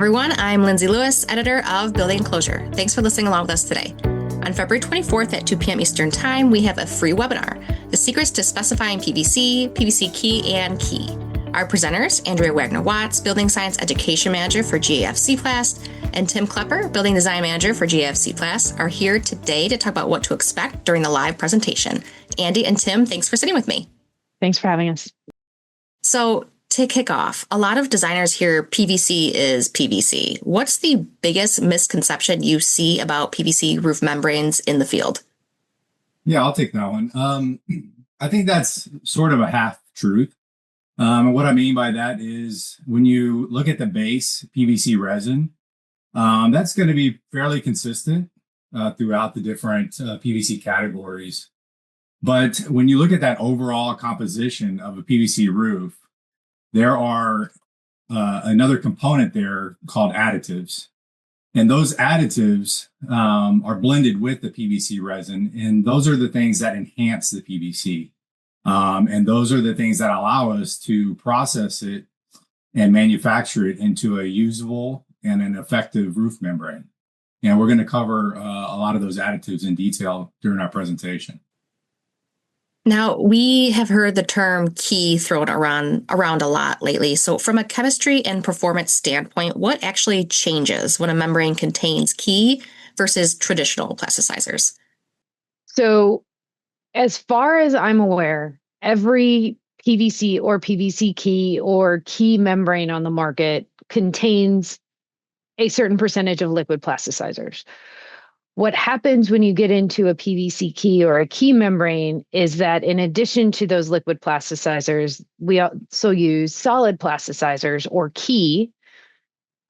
everyone. I'm Lindsay Lewis, editor of Building Enclosure. Thanks for listening along with us today. On February 24th at 2 p.m. Eastern Time, we have a free webinar, The Secrets to Specifying PVC, PVC KEE and KEE. Our presenters, Andrea Wagner-Watts, Building Science Education Manager for GAF C-Plast, and Tim Klepper, Building Design Manager for GAF C-Plast, are here today to talk about what to expect during the live presentation. Andy and Tim, thanks for sitting with me. Thanks for having us. So, to kick off, a lot of designers hear PVC is PVC. What's the biggest misconception you see about PVC roof membranes in the field? Yeah, I'll take that one. I think that's sort of a half truth. What I mean by that is when you look at the base PVC resin, that's going to be fairly consistent throughout the different PVC categories. But when you look at that overall composition of a PVC roof, there are another component there called additives. And those additives are blended with the PVC resin. And those are the things that enhance the PVC. And those are the things that allow us to process it and manufacture it into a usable and an effective roof membrane. And we're going to cover a lot of those additives in detail during our presentation. Now, we have heard the term KEE thrown around a lot lately. So from a chemistry and performance standpoint, what actually changes when a membrane contains KEE versus traditional plasticizers? So as far as I'm aware, every PVC or PVC KEE or KEE membrane on the market contains a certain percentage of liquid plasticizers. What happens when you get into a PVC KEE or a KEE membrane is that in addition to those liquid plasticizers, we also use solid plasticizers or KEE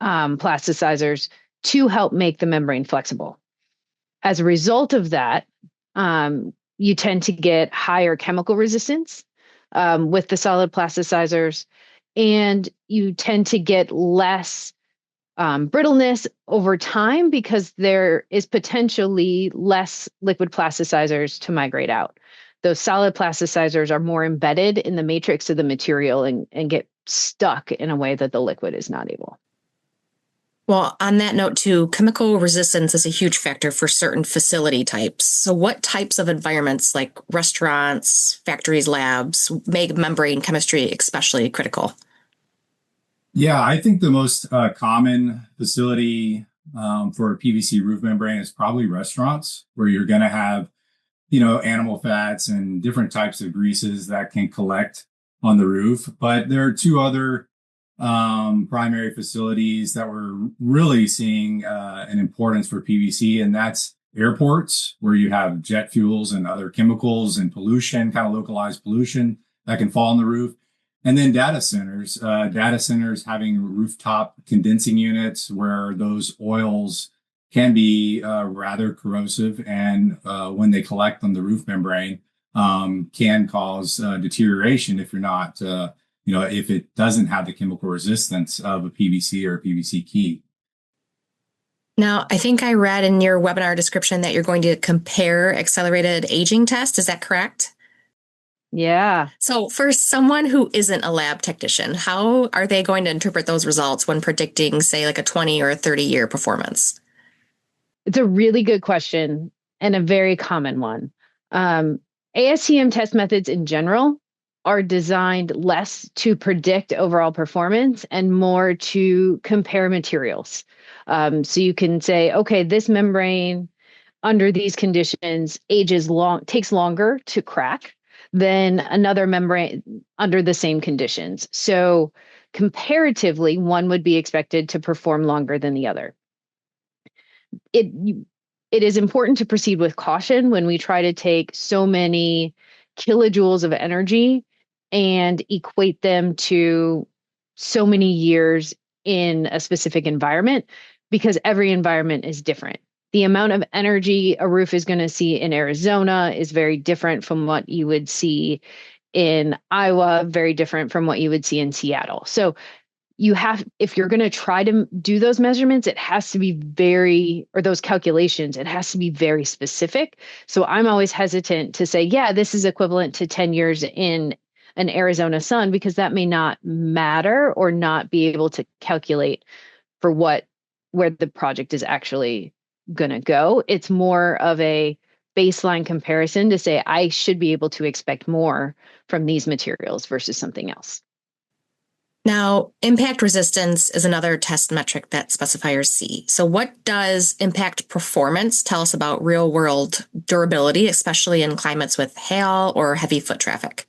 plasticizers to help make the membrane flexible. As a result of that, you tend to get higher chemical resistance with the solid plasticizers, and you tend to get less brittleness over time because there is potentially less liquid plasticizers to migrate out. Those solid plasticizers are more embedded in the matrix of the material and get stuck in a way that the liquid is not able. Well, on that note too, chemical resistance is a huge factor for certain facility types. So what types of environments like restaurants, factories, labs make membrane chemistry especially critical? Yeah, I think the most common facility for a PVC roof membrane is probably restaurants, where you're going to have, animal fats and different types of greases that can collect on the roof. But there are two other primary facilities that we're really seeing an importance for PVC, and that's airports, where you have jet fuels and other chemicals and pollution, kind of localized pollution that can fall on the roof. And then data centers having rooftop condensing units where those oils can be rather corrosive, and when they collect on the roof membrane, can cause deterioration if you're not, if it doesn't have the chemical resistance of a PVC or a PVC KEE. Now, I think I read in your webinar description that you're going to compare accelerated aging tests. Is that correct? Yeah. So for someone who isn't a lab technician, how are they going to interpret those results when predicting, say, like a 20 or a 30-year performance? It's a really good question and a very common one. ASTM test methods in general are designed less to predict overall performance and more to compare materials. So you can say, okay, this membrane under these conditions takes longer to crack than another membrane under the same conditions. So comparatively, one would be expected to perform longer than the other. It is important to proceed with caution when we try to take so many kilojoules of energy and equate them to so many years in a specific environment, because every environment is different. The amount of energy a roof is going to see in Arizona is very different from what you would see in Iowa, very different from what you would see in Seattle. So if you're going to try to do those measurements, it has to be those calculations, it has to be very specific. So I'm always hesitant to say, yeah, this is equivalent to 10 years in an Arizona sun, because that may not matter or not be able to calculate for where the project is actually going to go. It's more of a baseline comparison to say, I should be able to expect more from these materials versus something else. Now, impact resistance is another test metric that specifiers see. So what does impact performance tell us about real world durability, especially in climates with hail or heavy foot traffic?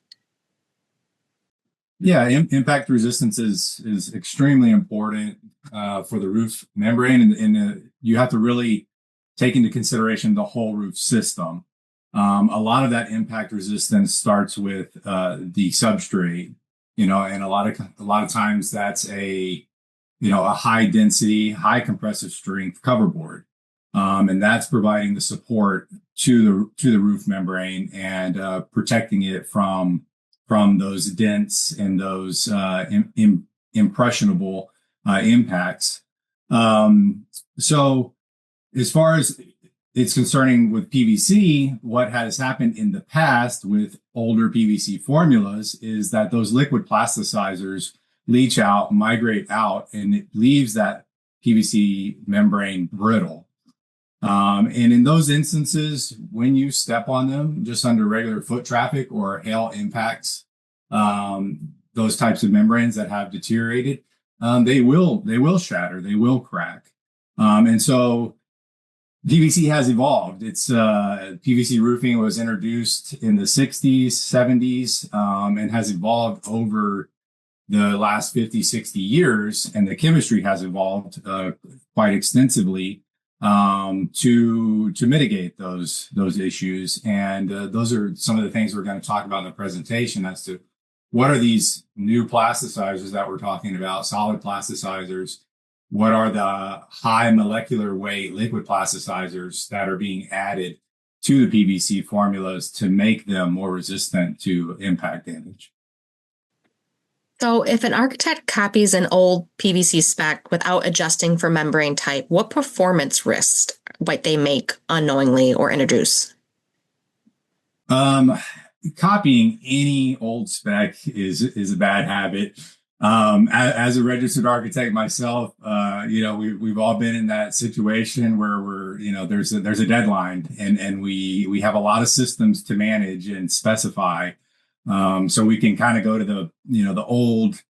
Yeah, impact resistance is extremely important for the roof membrane, and you have to really take into consideration the whole roof system. A lot of that impact resistance starts with the substrate, and a lot of times that's a high density, high compressive strength cover board, and that's providing the support to the roof membrane and protecting it from those dents and those impressionable impacts. So as far as it's concerning with PVC, what has happened in the past with older PVC formulas is that those liquid plasticizers leach out, migrate out, and it leaves that PVC membrane brittle. And in those instances, when you step on them just under regular foot traffic or hail impacts, those types of membranes that have deteriorated, they will shatter, they will crack. And so PVC has evolved. It's PVC roofing was introduced in the 60s, 70s, and has evolved over the last 50, 60 years. And the chemistry has evolved quite extensively to mitigate those issues. And those are some of the things we're going to talk about in the presentation as to what are these new plasticizers that we're talking about, solid plasticizers. What are the high molecular weight liquid plasticizers that are being added to the PVC formulas to make them more resistant to impact damage? So if an architect copies an old PVC spec without adjusting for membrane type, what performance risks might they make unknowingly or introduce? Copying any old spec is a bad habit. As a registered architect myself, we've all been in that situation where there's a deadline and we have a lot of systems to manage and specify. So we can kind of go to the old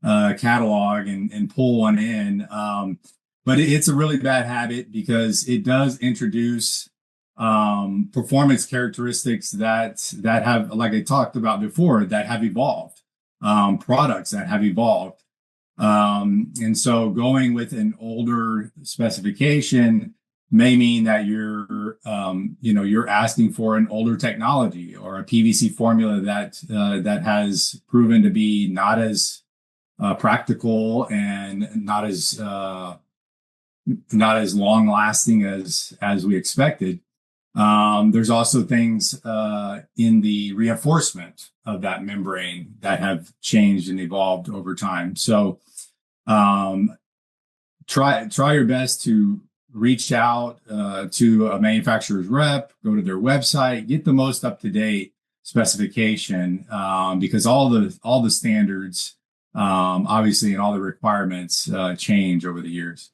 catalog and pull one in. But it's a really bad habit because it does introduce performance characteristics that have, like I talked about before, that have evolved. Products that have evolved. And so going with an older specification may mean that you're asking for an older technology or a PVC formula that has proven to be not as practical and not as long lasting as we expected. There's also things in the reinforcement of that membrane that have changed and evolved over time. So try your best to reach out to a manufacturer's rep, go to their website, get the most up-to-date specification because all the standards obviously and all the requirements change over the years.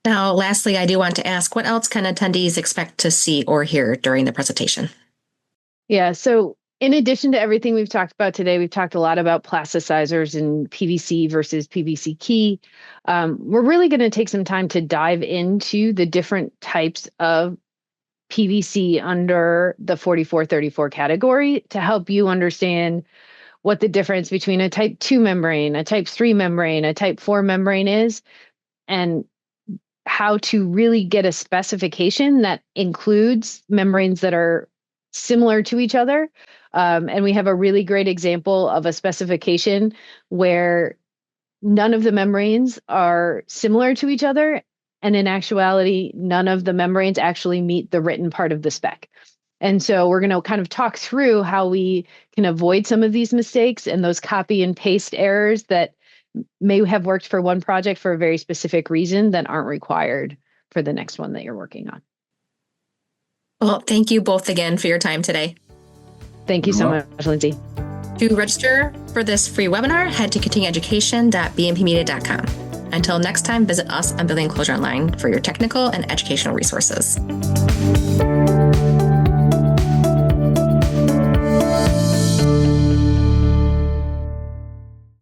Now, lastly, I do want to ask, what else can attendees expect to see or hear during the presentation? Yeah, so in addition to everything we've talked about today, we've talked a lot about plasticizers and PVC versus PVC KEE. We're really going to take some time to dive into the different types of PVC under the 4434 category to help you understand what the difference between a type 2 membrane, a type 3 membrane, a type 4 membrane is, and how to really get a specification that includes membranes that are similar to each other. And we have a really great example of a specification where none of the membranes are similar to each other. And in actuality, none of the membranes actually meet the written part of the spec. And so we're going to kind of talk through how we can avoid some of these mistakes and those copy and paste errors that may have worked for one project for a very specific reason that aren't required for the next one that you're working on. Well, thank you both again for your time today. Thank you so much, Lindsay. To register for this free webinar, head to continueducation.bmpmedia.com. Until next time, visit us on Building Enclosure Online for your technical and educational resources.